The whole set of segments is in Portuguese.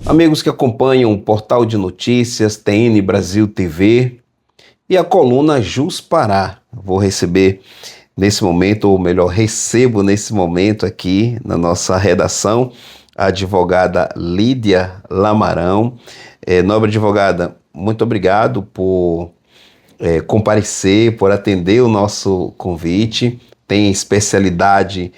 Amigos que acompanham o portal de notícias TN Brasil TV e a coluna Jus Pará. Vou receber nesse momento, ou melhor, recebo nesse momento aqui na nossa redação a advogada Lídia Lamarão. Nobre advogada, muito obrigado por comparecer, por atender o nosso convite. Tem especialidade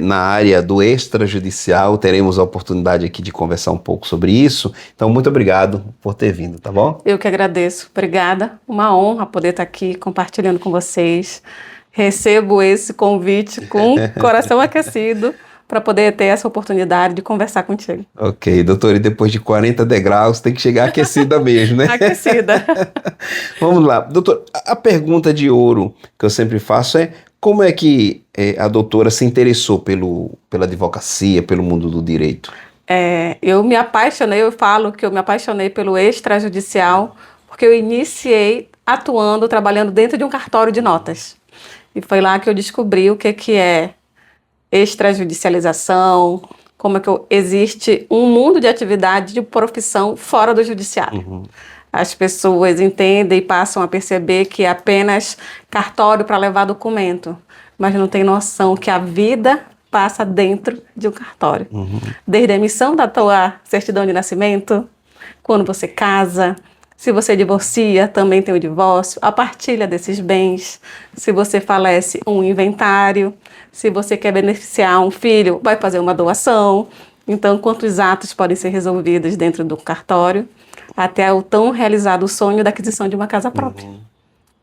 na área do extrajudicial, teremos a oportunidade aqui de conversar um pouco sobre isso. Então, muito obrigado por ter vindo, tá bom? Eu que agradeço. Obrigada. Uma honra poder estar aqui compartilhando com vocês. Recebo esse convite com o coração aquecido para poder ter essa oportunidade de conversar contigo. Ok, doutor, e depois de 40 degraus tem que chegar aquecida mesmo, né? Aquecida. Vamos lá. Doutor, a pergunta de ouro que eu sempre faço é: como é que a doutora se interessou pela advocacia, pelo mundo do direito? Eu falo que eu me apaixonei pelo extrajudicial porque eu iniciei trabalhando dentro de um cartório de notas. E foi lá que eu descobri o que é extrajudicialização, como é que existe um mundo de atividade de profissão fora do judiciário. Uhum. As pessoas entendem e passam a perceber que é apenas cartório para levar documento, mas não tem noção que a vida passa dentro de um cartório. Uhum. Desde a emissão da tua certidão de nascimento, quando você casa, se você divorcia, também tem o divórcio, a partilha desses bens, se você falece, um inventário, se você quer beneficiar um filho, vai fazer uma doação. Então, quantos atos podem ser resolvidos dentro do cartório, até o tão realizado sonho da aquisição de uma casa própria. Uhum.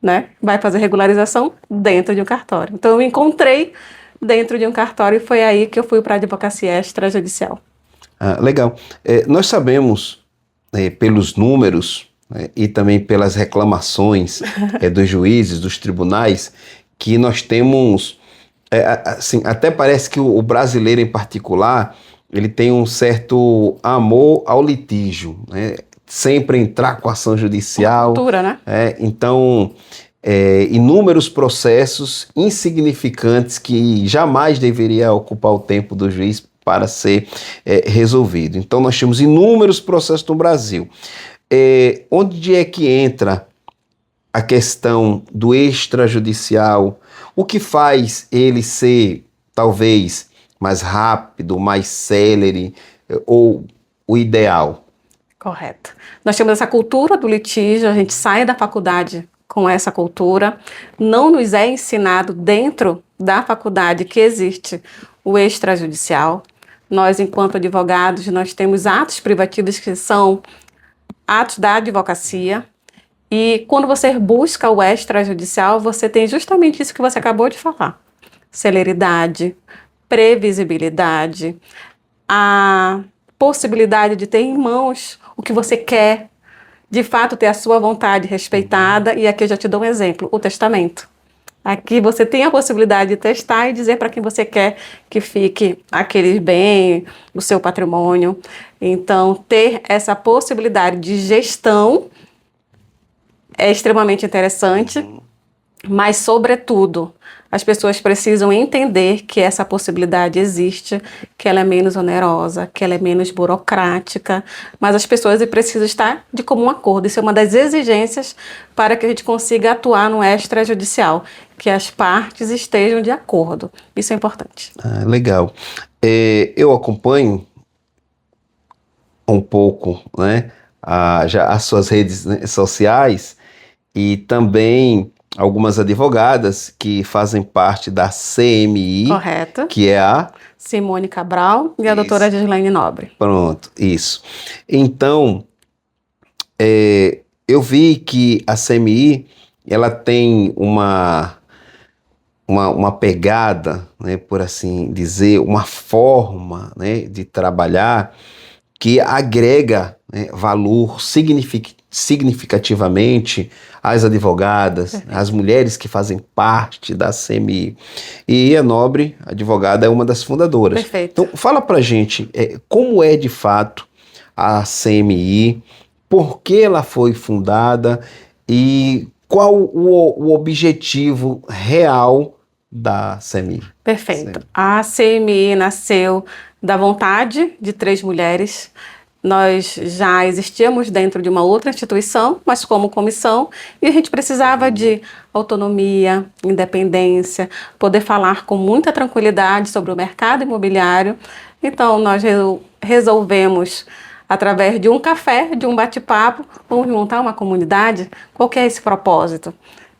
Né? Vai fazer regularização dentro de um cartório. Então, eu me encontrei dentro de um cartório e foi aí que eu fui para a advocacia extrajudicial. Legal. Nós sabemos, pelos números e também pelas reclamações dos juízes, dos tribunais, que nós temos, assim, até parece que o brasileiro em particular, ele tem um certo amor ao litígio, né? Sempre entrar com ação judicial. Cultura, né? Então, inúmeros processos insignificantes que jamais deveria ocupar o tempo do juiz para ser resolvido. Então, nós temos inúmeros processos no Brasil. Onde é que entra a questão do extrajudicial? O que faz ele ser, talvez, mais rápido, mais célere, ou o ideal? Correto. Nós temos essa cultura do litígio, a gente sai da faculdade com essa cultura. Não nos é ensinado dentro da faculdade que existe o extrajudicial. Nós, enquanto advogados, nós temos atos privativos que são atos da advocacia. E quando você busca o extrajudicial, você tem justamente isso que você acabou de falar. Celeridade, previsibilidade, a possibilidade de ter em mãos o que você quer, de fato ter a sua vontade respeitada. E aqui eu já te dou um exemplo, o testamento. Aqui você tem a possibilidade de testar e dizer para quem você quer que fique aquele bem, o seu patrimônio. Então, ter essa possibilidade de gestão é extremamente interessante, mas, sobretudo, as pessoas precisam entender que essa possibilidade existe, que ela é menos onerosa, que ela é menos burocrática, mas as pessoas precisam estar de comum acordo. Isso é uma das exigências para que a gente consiga atuar no extrajudicial, que as partes estejam de acordo. Isso é importante. Legal. Eu acompanho um pouco, né, já as suas redes, né, sociais, e também algumas advogadas que fazem parte da CMI. Correto. Que é a Simone Cabral e a doutora Gislaine Nobre. Pronto, isso. Então, eu vi que a CMI, ela tem uma pegada, né, por assim dizer, uma forma, né, de trabalhar que agrega, né, valor significativamente às advogadas, às mulheres que fazem parte da CMI. E a Nobre, advogada, é uma das fundadoras. Perfeito. Então, fala pra gente como é de fato a CMI, por que ela foi fundada e qual o objetivo real da CMI. Perfeito. A CMI nasceu da vontade de 3 mulheres. Nós já existíamos dentro de uma outra instituição, mas como comissão, e a gente precisava de autonomia, independência, poder falar com muita tranquilidade sobre o mercado imobiliário. Então, nós resolvemos, através de um café, de um bate-papo, vamos montar uma comunidade. Qual que é esse propósito?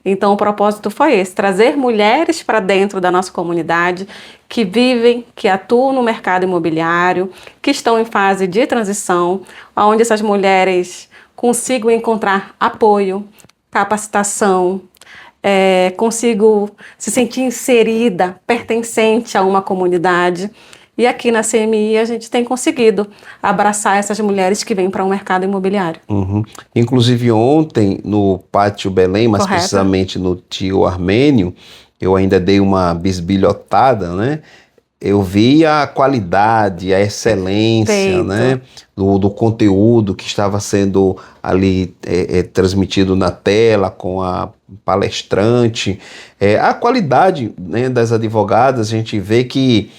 Então, o propósito foi esse: trazer mulheres para dentro da nossa comunidade que vivem, que atuam no mercado imobiliário, que estão em fase de transição, onde essas mulheres consigam encontrar apoio, capacitação, consigam se sentir inserida, pertencente a uma comunidade. E aqui na CMI a gente tem conseguido abraçar essas mulheres que vêm para o mercado imobiliário. Uhum. Inclusive ontem no Pátio Belém, mas Correto. precisamente no Tio Armênio, eu ainda dei uma bisbilhotada, né? Eu vi a qualidade, a excelência, Perfeito. né, do conteúdo que estava sendo ali transmitido na tela com a palestrante. A qualidade, né, das advogadas, a gente vê que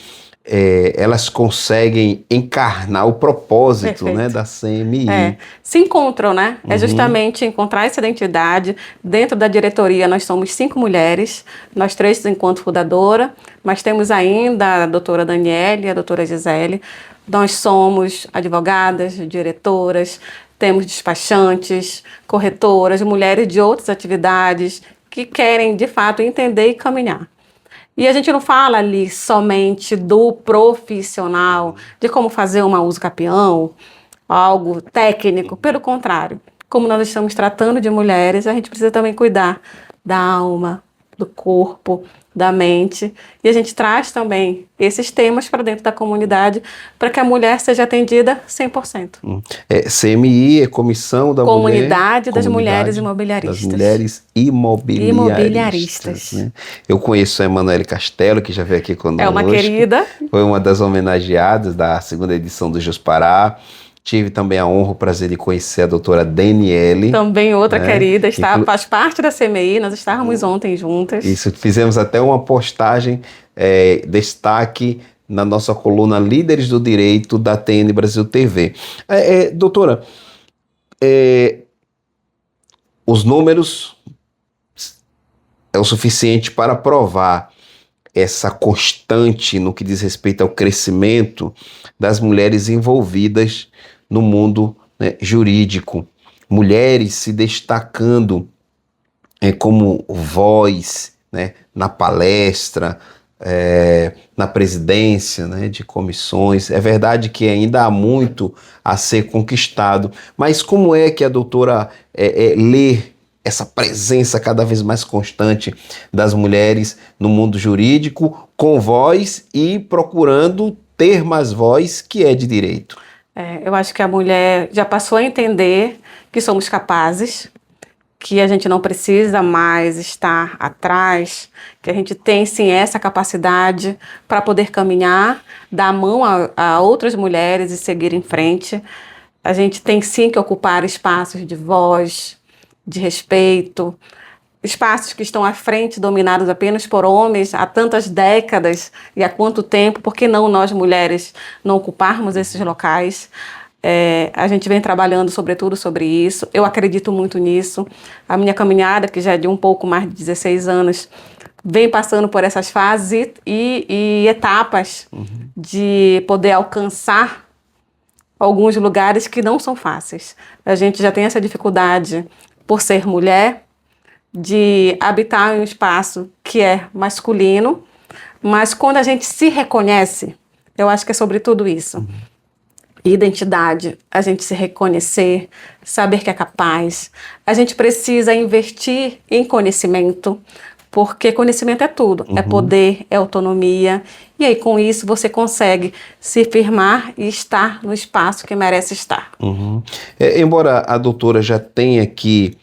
elas conseguem encarnar o propósito, né, Perfeito. da CMI. Se encontram, né? É Uhum. justamente encontrar essa identidade. Dentro da diretoria nós somos 5 mulheres, nós 3 enquanto fundadora, mas temos ainda a doutora Daniele e a doutora Gisele. Nós somos advogadas, diretoras, temos despachantes, corretoras, mulheres de outras atividades que querem de fato entender e caminhar. E a gente não fala ali somente do profissional, de como fazer uma uso capião, algo técnico. Pelo contrário, como nós estamos tratando de mulheres, a gente precisa também cuidar da alma, do corpo, da mente. E a gente traz também esses temas para dentro da comunidade para que a mulher seja atendida 100%. CMI é Comissão da Comunidade das Mulheres Das Imobiliaristas. Mulheres Imobiliaristas. Né? Eu conheço a Emanuele Castelo, que já veio aqui conosco. É uma querida. Foi uma das homenageadas da 2ª edição do Juspará. Tive também a honra, o prazer de conhecer a doutora Daniele. Também outra, né, querida, faz parte da CMI, nós estávamos ontem juntas. Isso, fizemos até uma postagem, destaque na nossa coluna Líderes do Direito da TN Brasil TV. Doutora, os números é o suficiente para provar essa constante no que diz respeito ao crescimento das mulheres envolvidas no mundo, né, jurídico. Mulheres se destacando como voz, né, na palestra, na presidência, né, de comissões. É verdade que ainda há muito a ser conquistado, mas como é que a doutora lê essa presença cada vez mais constante das mulheres no mundo jurídico, com voz e procurando ter mais voz, que é de direito? Eu acho que a mulher já passou a entender que somos capazes, que a gente não precisa mais estar atrás, que a gente tem sim essa capacidade para poder caminhar, dar a mão a outras mulheres e seguir em frente. A gente tem sim que ocupar espaços de voz, de respeito, espaços que estão à frente dominados apenas por homens há tantas décadas e há quanto tempo, por que não nós mulheres não ocuparmos esses locais? A gente vem trabalhando sobretudo sobre isso, eu acredito muito nisso. A minha caminhada, que já é de um pouco mais de 16 anos, vem passando por essas fases e etapas de poder alcançar alguns lugares que não são fáceis. A gente já tem essa dificuldade por ser mulher, de habitar em um espaço que é masculino, mas quando a gente se reconhece, eu acho que é sobre tudo isso. Identidade, a gente se reconhecer, saber que é capaz. A gente precisa investir em conhecimento, porque conhecimento é tudo, é poder, é autonomia. E aí com isso você consegue se firmar e estar no espaço que merece estar. Embora a doutora já tenha aqui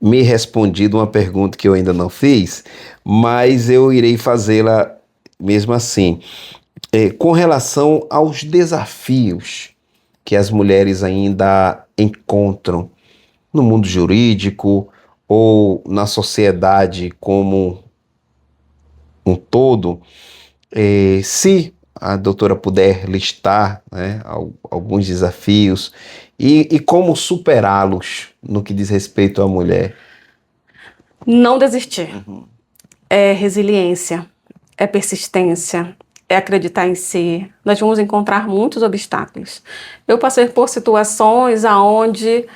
me respondido uma pergunta que eu ainda não fiz, mas eu irei fazê-la mesmo assim. Com relação aos desafios que as mulheres ainda encontram no mundo jurídico ou na sociedade como um todo, se a doutora puder listar, né, alguns desafios e como superá-los no que diz respeito à mulher. Não desistir. É resiliência, é persistência, é acreditar em si. Nós vamos encontrar muitos obstáculos. Eu passei por situações aonde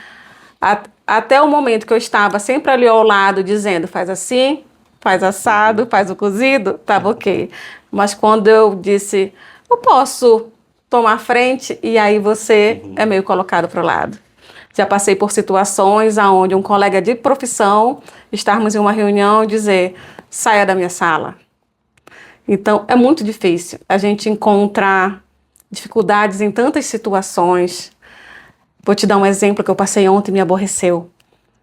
até o momento que eu estava sempre ali ao lado dizendo faz assim, faz assado, faz o cozido, estava ok. Mas quando eu disse eu posso tomar frente, e aí você é meio colocado para o lado. Já passei por situações aonde um colega de profissão, estarmos em uma reunião e dizer saia da minha sala. Então, é muito difícil. A gente encontra dificuldades em tantas situações. Vou te dar um exemplo que eu passei ontem e me aborreceu.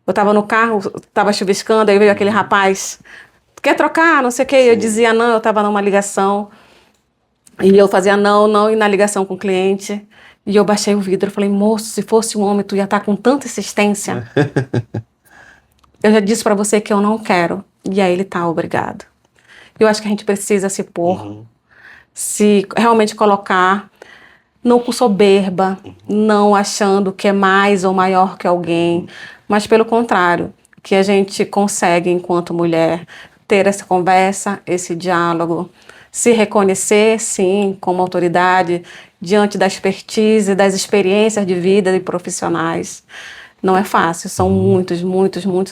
Eu estava no carro, estava chuviscando, aí veio aquele rapaz, quer trocar, não sei o quê. Eu dizia não, eu estava numa ligação. E eu fazia não, e na ligação com o cliente. E eu baixei o vidro e falei, moço, se fosse um homem, tu ia estar com tanta insistência. Eu já disse para você que eu não quero. E aí ele tá, obrigado. Eu acho que a gente precisa se pôr, se realmente colocar, não com soberba, não achando que é mais ou maior que alguém, mas pelo contrário, que a gente consegue, enquanto mulher, ter essa conversa, esse diálogo, se reconhecer, sim, como autoridade, diante da expertise, das experiências de vida e profissionais. Não é fácil, são muitos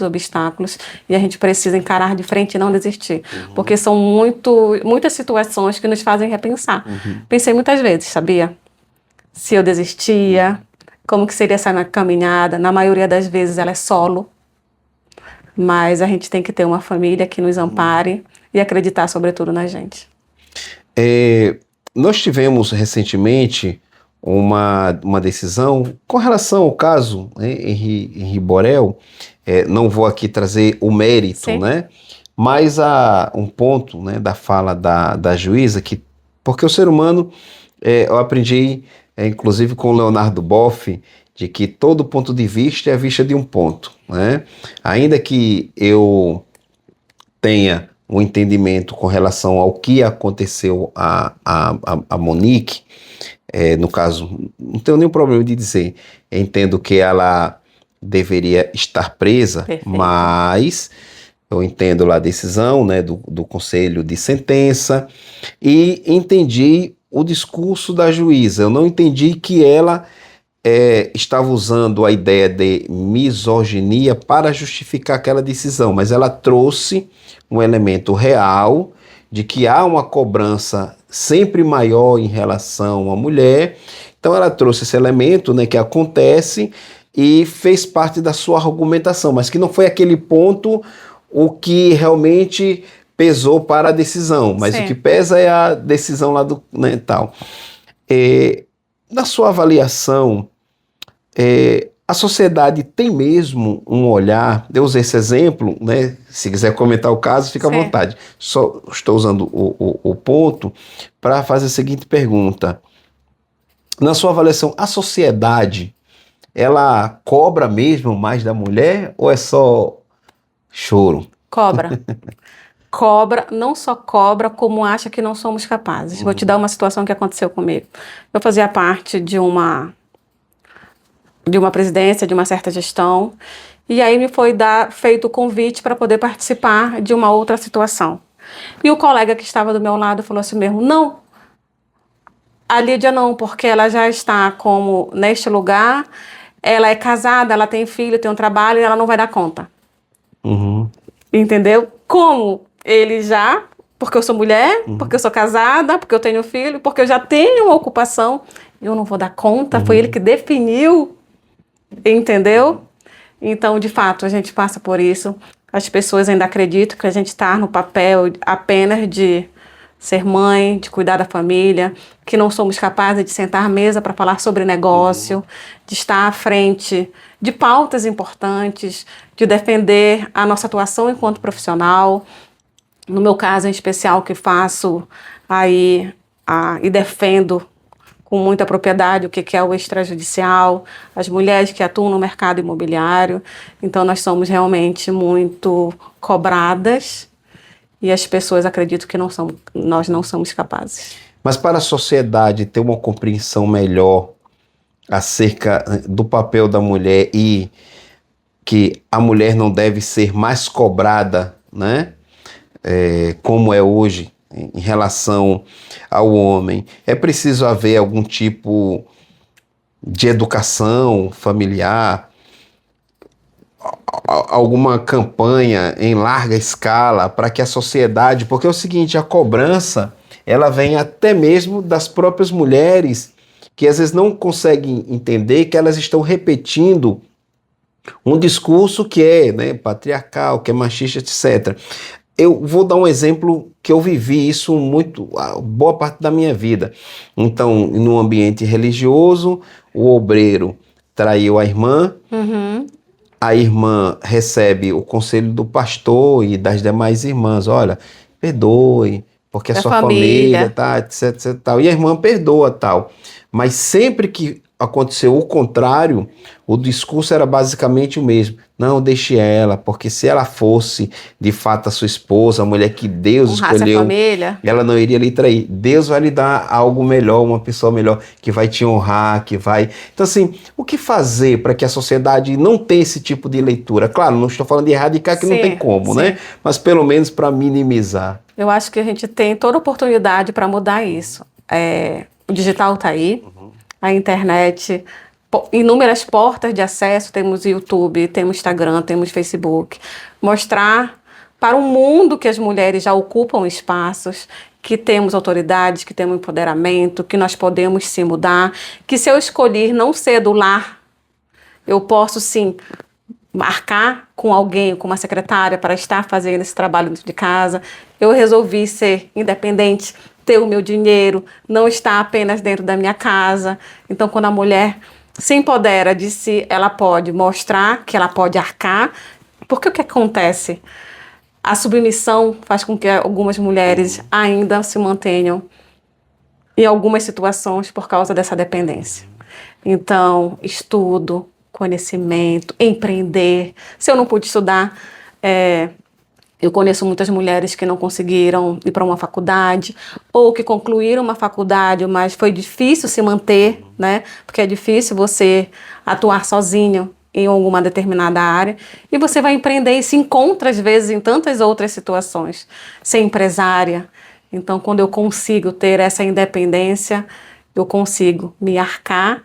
obstáculos e a gente precisa encarar de frente e não desistir, porque são muitas situações que nos fazem repensar. Pensei muitas vezes, sabia? Se eu desistia, como que seria essa minha caminhada? Na maioria das vezes ela é solo, mas a gente tem que ter uma família que nos ampare e acreditar sobretudo na gente. Nós tivemos recentemente uma decisão com relação ao caso, né, Henri Borel. Não vou aqui trazer o mérito, Sim. né, mas há um ponto, né, da fala da juíza, porque o ser humano, eu aprendi, inclusive com o Leonardo Boff, de que todo ponto de vista é a vista de um ponto, né? Ainda que eu tenha um entendimento com relação ao que aconteceu a Monique, no caso, não tenho nenhum problema de dizer, entendo que ela deveria estar presa. Perfeito. Mas eu entendo lá a decisão, né, do conselho de sentença, e entendi o discurso da juíza. Eu não entendi que ela estava usando a ideia de misoginia para justificar aquela decisão, mas ela trouxe um elemento real de que há uma cobrança sempre maior em relação à mulher. Então ela trouxe esse elemento, né, que acontece, e fez parte da sua argumentação, mas que não foi aquele ponto o que realmente pesou para a decisão, mas Sim. o que pesa é a decisão lá do, né, tal. Na sua avaliação, a sociedade tem mesmo um olhar, eu usei esse exemplo, né? Se quiser comentar o caso, fica à Sim. vontade. Só estou usando o ponto para fazer a seguinte pergunta. Na sua avaliação, a sociedade, ela cobra mesmo mais da mulher ou é só choro? Cobra. Cobra, não só cobra, como acha que não somos capazes. Vou te dar uma situação que aconteceu comigo. Eu fazia parte de uma presidência, de uma certa gestão, e aí me foi feito o convite para poder participar de uma outra situação. E o colega que estava do meu lado falou assim mesmo, não, a Lídia não, porque ela já está como neste lugar, ela é casada, ela tem filho, tem um trabalho e ela não vai dar conta. Entendeu? Como ele já, porque eu sou mulher, porque eu sou casada, porque eu tenho filho, porque eu já tenho uma ocupação, eu não vou dar conta, foi ele que definiu. Entendeu? Então, de fato, a gente passa por isso. As pessoas ainda acreditam que a gente está no papel apenas de ser mãe, de cuidar da família, que não somos capazes de sentar à mesa para falar sobre negócio, de estar à frente de pautas importantes, de defender a nossa atuação enquanto profissional. No meu caso em especial, que faço aí e defendo com muita propriedade o que é o extrajudicial, as mulheres que atuam no mercado imobiliário. Então, nós somos realmente muito cobradas e as pessoas acreditam que nós não somos capazes. Mas para a sociedade ter uma compreensão melhor acerca do papel da mulher e que a mulher não deve ser mais cobrada, né? Como é hoje em relação ao homem, é preciso haver algum tipo de educação familiar, alguma campanha em larga escala para que a sociedade, porque é o seguinte, a cobrança, ela vem até mesmo das próprias mulheres, que às vezes não conseguem entender que elas estão repetindo um discurso que é, né, patriarcal, que é machista, etc. Eu vou dar um exemplo que eu vivi isso muito, boa parte da minha vida. Então, no ambiente religioso, o obreiro traiu a irmã, a irmã recebe o conselho do pastor e das demais irmãs, olha, perdoe, porque a Da sua família. família, tá, etc, etc, tal. E a irmã perdoa, tal. Mas sempre que aconteceu o contrário, o discurso era basicamente o mesmo. Não, deixe ela, porque se ela fosse de fato a sua esposa, a mulher que Deus Honrasse a escolheu, família. ela não iria lhe trair. Deus vai lhe dar algo melhor, uma pessoa melhor, que vai te honrar, que vai... Então, assim, o que fazer para que a sociedade não tenha esse tipo de leitura? Claro, não estou falando de erradicar, que não tem como, Sim. né? Mas pelo menos para minimizar. Eu acho que a gente tem toda oportunidade para mudar isso. O digital está aí, a internet, inúmeras portas de acesso, temos YouTube, temos Instagram, temos Facebook. Mostrar para o mundo que as mulheres já ocupam espaços, que temos autoridade, que temos empoderamento, que nós podemos sim mudar, que se eu escolher não ser do lar, eu posso sim marcar com alguém, com uma secretária, para estar fazendo esse trabalho dentro de casa. Eu resolvi ser independente, ter o meu dinheiro, não estar apenas dentro da minha casa. Então, quando a mulher se empodera de si, ela pode mostrar que ela pode arcar. Porque o que acontece? A submissão faz com que algumas mulheres ainda se mantenham em algumas situações por causa dessa dependência. Então, estudo, conhecimento, empreender. Se eu não pude estudar, eu conheço muitas mulheres que não conseguiram ir para uma faculdade ou que concluíram uma faculdade, mas foi difícil se manter, né? Porque é difícil você atuar sozinho em alguma determinada área e você vai empreender e se encontra às vezes em tantas outras situações, ser empresária. Então, quando eu consigo ter essa independência, eu consigo me arcar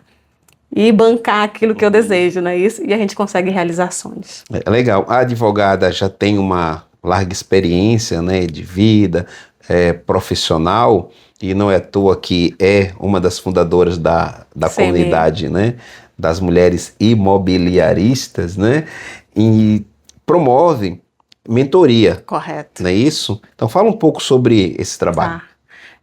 e bancar aquilo que eu desejo, não é isso? E a gente consegue realizar sonhos. É legal. A advogada já tem uma larga experiência, né, de vida, profissional, e não é à toa que é uma das fundadoras da CME. comunidade, né, das mulheres imobiliaristas, né, e promove mentoria, Correto. não é isso? Então fala um pouco sobre esse trabalho. Tá.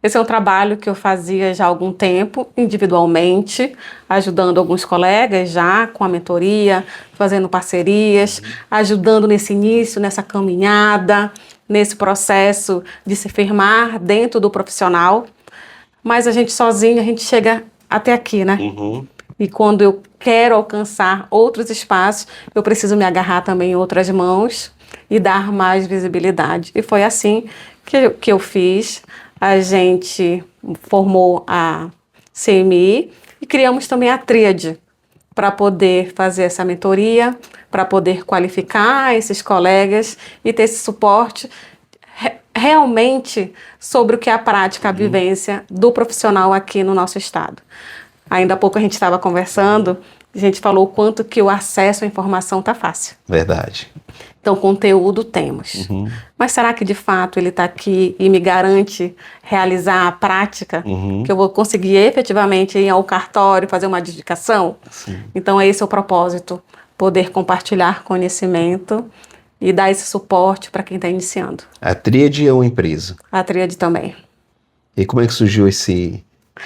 Esse é um trabalho que eu fazia já há algum tempo, individualmente, ajudando alguns colegas já com a mentoria, fazendo parcerias, ajudando nesse início, nessa caminhada, nesse processo de se firmar dentro do profissional. Mas a gente sozinho, a gente chega até aqui, né? E quando eu quero alcançar outros espaços, eu preciso me agarrar também em outras mãos e dar mais visibilidade. E foi assim que eu fiz. A gente formou a CMI e criamos também a Tríade para poder fazer essa mentoria, para poder qualificar esses colegas e ter esse suporte realmente sobre o que é a prática, a vivência do profissional aqui no nosso estado. Ainda há pouco a gente estava conversando, a gente falou o quanto que o acesso à informação está fácil. Verdade. Então, conteúdo temos. Mas será que, de fato, ele está aqui e me garante realizar a prática? Que eu vou conseguir efetivamente ir ao cartório, fazer uma dedicação? Sim. Então, esse é o propósito. Poder compartilhar conhecimento e dar esse suporte para quem está iniciando. A Tríade é uma empresa. A Tríade também. E como é que surgiu esse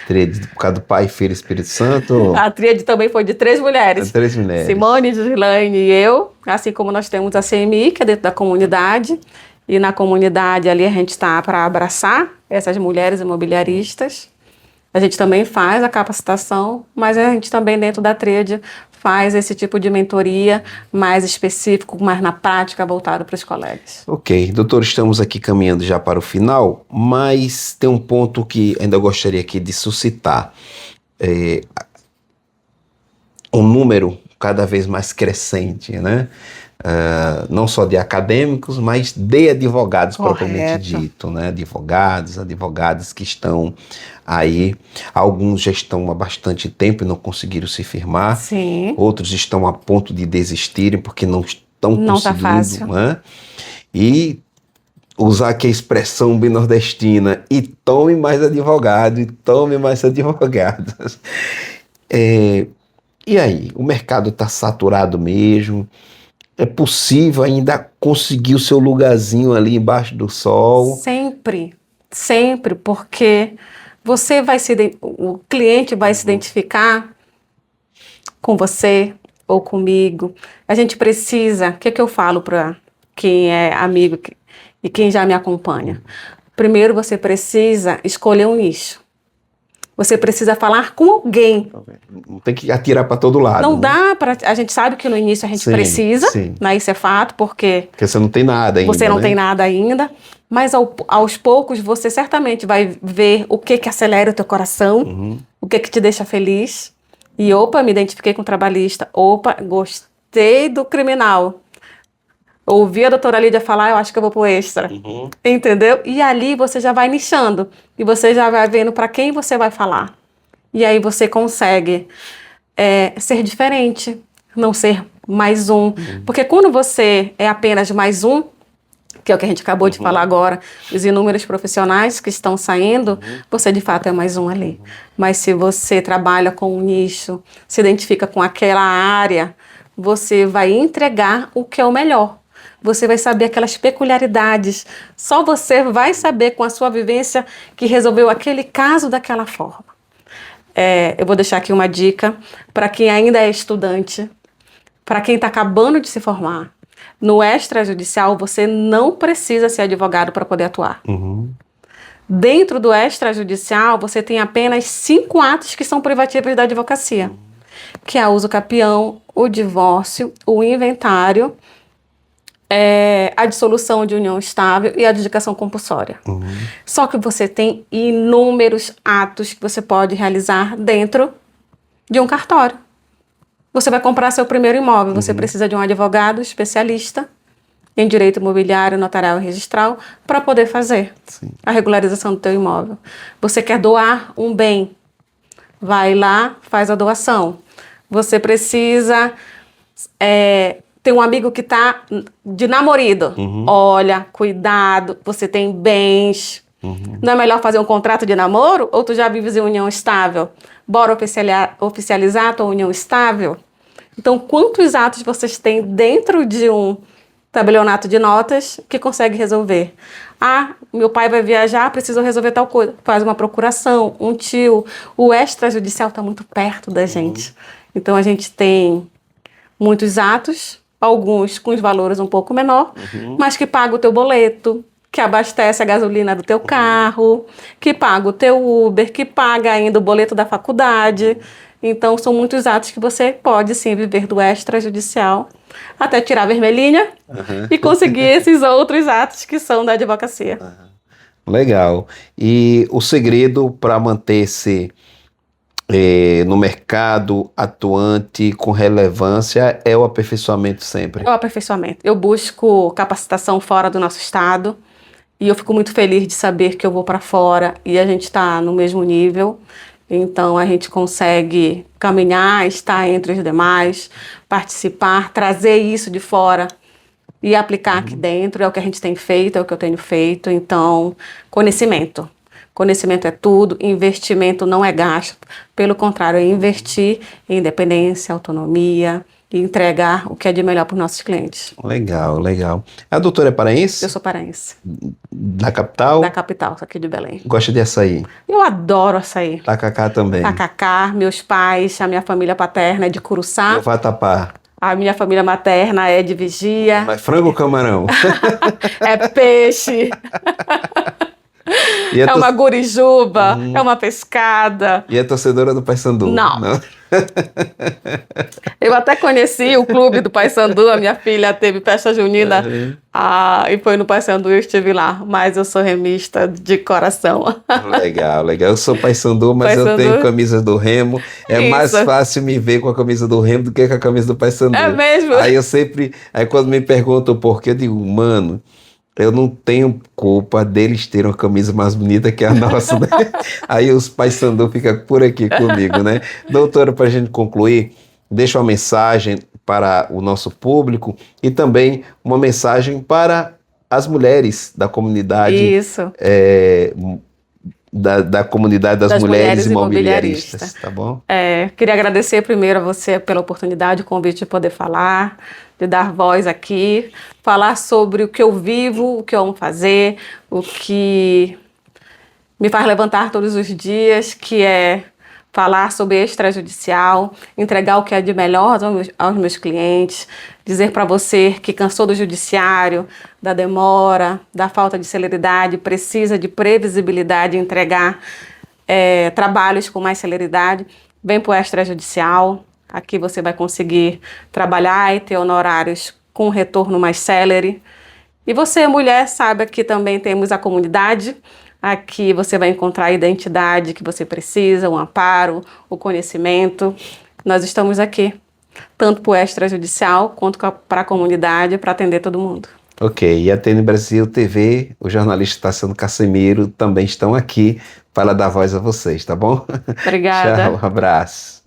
Tríade? Por causa do Pai, Filho e Espírito Santo? A Tríade também foi de 3 mulheres. 3 mulheres. Simone, Gislaine e eu, assim como nós temos a CMI, que é dentro da comunidade, e na comunidade ali a gente está para abraçar essas mulheres imobiliaristas, A gente também faz a capacitação, mas a gente também dentro da tríade faz esse tipo de mentoria mais específico, mais na prática, voltado para os colegas. Ok, doutor, estamos aqui caminhando já para o final, mas tem um ponto que ainda gostaria aqui de suscitar. Um número cada vez mais crescente, né? Não só de acadêmicos, mas de advogados propriamente dito, né? Advogadas que estão aí, alguns já estão há bastante tempo e não conseguiram se firmar, Sim. Outros estão a ponto de desistirem porque não estão conseguindo, tá fácil. Né? E usar aqui a expressão bem nordestina, e tome mais advogado, e tome mais advogadas. E aí, o mercado está saturado mesmo? É possível ainda conseguir o seu lugarzinho ali embaixo do sol? Sempre, porque o cliente vai se identificar com você ou comigo. A gente precisa, o que eu falo para quem é amigo e quem já me acompanha? Primeiro você precisa escolher um nicho. Você precisa falar com alguém. Não tem que atirar para todo lado. Não né? dá para. A gente sabe que no início a gente precisa, né? Isso é fato, porque você não tem nada ainda. Você não tem nada ainda, mas aos poucos você certamente vai ver o que acelera o teu coração, o que te deixa feliz. E opa, me identifiquei com o trabalhista. Opa, gostei do criminal. Ouvi a doutora Lídia falar, eu acho que eu vou pro extra. Entendeu? E ali você já vai nichando. E você já vai vendo para quem você vai falar. E aí você consegue ser diferente, não ser mais um. Porque quando você é apenas mais um, que é o que a gente acabou de falar agora, os inúmeros profissionais que estão saindo, você de fato é mais um ali. Mas se você trabalha com um nicho, se identifica com aquela área, você vai entregar o que é o melhor. Você vai saber aquelas peculiaridades. Só você vai saber com a sua vivência que resolveu aquele caso daquela forma. Eu vou deixar aqui uma dica para quem ainda é estudante, para quem está acabando de se formar. No extrajudicial, você não precisa ser advogado para poder atuar. Dentro do extrajudicial, você tem apenas 5 atos que são privativos da advocacia, que é o uso capião, o divórcio, o inventário, a dissolução de união estável e a adjudicação compulsória. Só que você tem inúmeros atos que você pode realizar dentro de um cartório. Você vai comprar seu primeiro imóvel, você precisa de um advogado especialista em direito imobiliário, notarial e registral para poder fazer a regularização do teu imóvel. Você quer doar um bem, vai lá, faz a doação. Você precisa ter um amigo que está de namorido. Olha, cuidado, você tem bens. Não é melhor fazer um contrato de namoro ou tu já vives em união estável? Bora oficializar a tua união estável? Então, quantos atos vocês têm dentro de um tabelionato de notas que consegue resolver? Ah, meu pai vai viajar, preciso resolver tal coisa. Faz uma procuração, um tio. O extrajudicial está muito perto da gente. Então, a gente tem muitos atos, alguns com os valores um pouco menor, mas que paga o teu boleto, que abastece a gasolina do teu carro, que paga o teu Uber, que paga ainda o boleto da faculdade. Então, são muitos atos que você pode, sim, viver do extrajudicial, até tirar a vermelhinha e conseguir esses outros atos que são da advocacia. Legal. E o segredo para manter-se no mercado atuante com relevância é o aperfeiçoamento sempre? É o aperfeiçoamento. Eu busco capacitação fora do nosso estado e eu fico muito feliz de saber que eu vou para fora e a gente está no mesmo nível. Então, a gente consegue caminhar, estar entre os demais, participar, trazer isso de fora e aplicar aqui dentro. É o que a gente tem feito, é o que eu tenho feito. Então, conhecimento. Conhecimento é tudo, investimento não é gasto. Pelo contrário, é investir em independência, autonomia e entregar o que é de melhor para os nossos clientes. Legal, legal. A doutora é paraense? Eu sou paraense. Da capital? Da capital, aqui de Belém. Gosta de açaí? Eu adoro açaí. Tacacá também? Tacacá, meus pais, a minha família paterna é de Curuçá. E o vatapá? A minha família materna é de Vigia. Mas frango ou camarão? É peixe. E É uma gurijuba, é uma pescada. E é torcedora do Paysandu? Não. Eu até conheci o clube do Paysandu, a minha filha teve festa junina e foi no Paysandu e eu estive lá, mas eu sou remista de coração. Legal, legal. Eu sou Paysandu, mas eu Paysandu. tenho camisa do Remo. É mais Isso. fácil me ver com a camisa do Remo do que com a camisa do Paysandu. É mesmo? Aí quando me perguntam por quê, eu digo, mano, eu não tenho culpa deles terem uma camisa mais bonita que a nossa, né? Aí os Paysandu ficam por aqui comigo, né? Doutora, para a gente concluir, deixa uma mensagem para o nosso público e também uma mensagem para as mulheres da comunidade. Isso. Da comunidade das mulheres imobiliaristas, tá bom? Queria agradecer primeiro a você pela oportunidade, o convite de poder falar, de dar voz aqui, falar sobre o que eu vivo, o que eu amo fazer, o que me faz levantar todos os dias, que é falar sobre extrajudicial, entregar o que é de melhor aos meus clientes, dizer para você que cansou do judiciário, da demora, da falta de celeridade, precisa de previsibilidade, entregar trabalhos com mais celeridade, vem para o extrajudicial. Aqui você vai conseguir trabalhar e ter honorários com retorno mais célere. E você, mulher, saiba que também temos a comunidade. Aqui você vai encontrar a identidade que você precisa, o amparo, o conhecimento. Nós estamos aqui, tanto para o extrajudicial quanto para a comunidade, para atender todo mundo. Ok, e a TN Brasil TV, o jornalista Tassiano Casemiro também estão aqui para dar voz a vocês, tá bom? Obrigada. Tchau, um abraço.